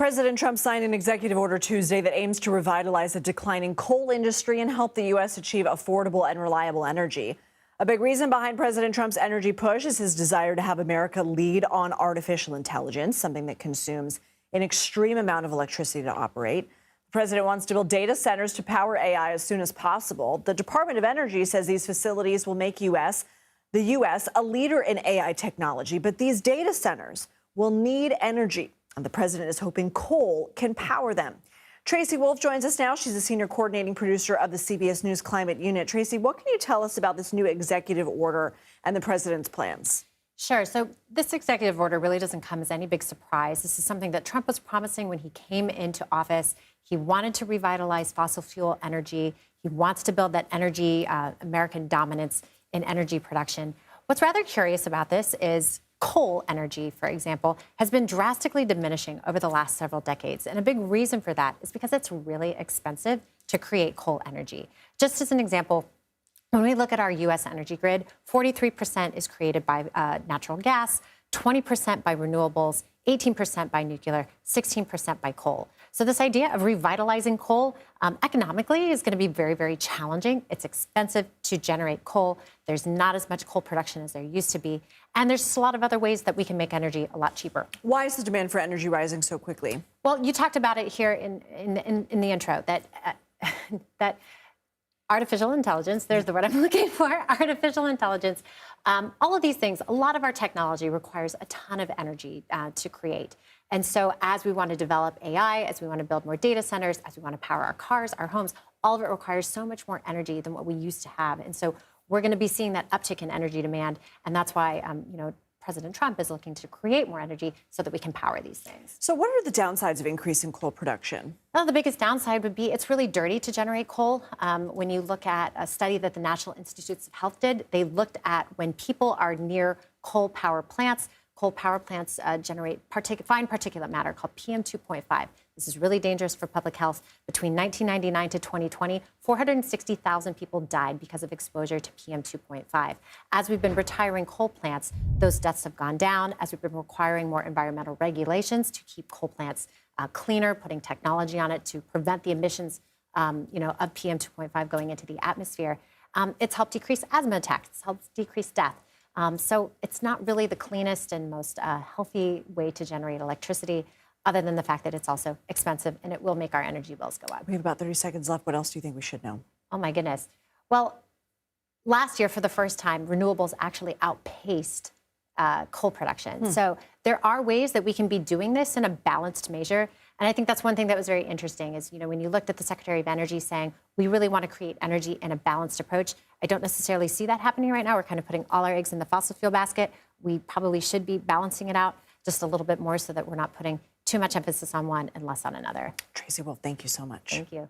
President Trump signed an executive order Tuesday that aims to revitalize the declining coal industry and help the U.S. achieve affordable and reliable energy. A big reason behind President Trump's energy push is his desire to have America lead on artificial intelligence, something that consumes an extreme amount of electricity to operate. The president wants to build data centers to power AI as soon as possible. The Department of Energy says these facilities will make the U.S. a leader in AI technology, but these data centers will need energy, and the president is hoping coal can power them. Tracy Wholf joins us now. She's a senior coordinating producer of the CBS News Climate Unit. Tracy, what can you tell us about this new executive order and the president's plans? Sure. So this executive order really doesn't come as any big surprise. This is something that Trump was promising when he came into office. He wanted to revitalize fossil fuel energy. He wants to build that energy, American dominance in energy production. What's rather curious about this is coal energy, for example, has been drastically diminishing over the last several decades. And a big reason for that is because it's really expensive to create coal energy. Just as an example, when we look at our U.S. energy grid, 43% is created by natural gas, 20% by renewables, 18% by nuclear, 16% by coal. So this idea of revitalizing coal economically is going to be very, very challenging. It's expensive to generate coal. There's not as much coal production as there used to be. And there's a lot of other ways that we can make energy a lot cheaper. Why is the demand for energy rising so quickly? Well, you talked about it here in the intro, that artificial intelligence, there's the word I'm looking for, artificial intelligence. All of these things, a lot of our technology requires a ton of energy to create. And so as we want to develop AI, as we want to build more data centers, as we want to power our cars, our homes, all of it requires so much more energy than what we used to have. And so we're going to be seeing that uptick in energy demand. And that's why, President Trump is looking to create more energy so that we can power these things. So what are the downsides of increasing coal production? Well, the biggest downside would be it's really dirty to generate coal. When you look at a study that the National Institutes of Health did, they looked at when people are near coal power plants generate fine particulate matter called PM 2.5. This is really dangerous for public health. Between 1999 to 2020, 460,000 people died because of exposure to PM 2.5. As we've been retiring coal plants, those deaths have gone down. As we've been requiring more environmental regulations to keep coal plants cleaner, putting technology on it to prevent the emissions of PM 2.5 going into the atmosphere, it's helped decrease asthma attacks. It's helped decrease death. So it's not really the cleanest and most healthy way to generate electricity, other than the fact that it's also expensive and it will make our energy bills go up. We have about 30 seconds left. What else do you think we should know? Oh, my goodness. Well, last year, for the first time, renewables actually outpaced coal production. So there are ways that we can be doing this in a balanced measure. And I think that's one thing that was very interesting is, when you looked at the Secretary of Energy saying, we really want to create energy in a balanced approach, I don't necessarily see that happening right now. We're kind of putting all our eggs in the fossil fuel basket. We probably should be balancing it out just a little bit more so that we're not putting too much emphasis on one and less on another. Tracy Wholf, thank you so much. Thank you.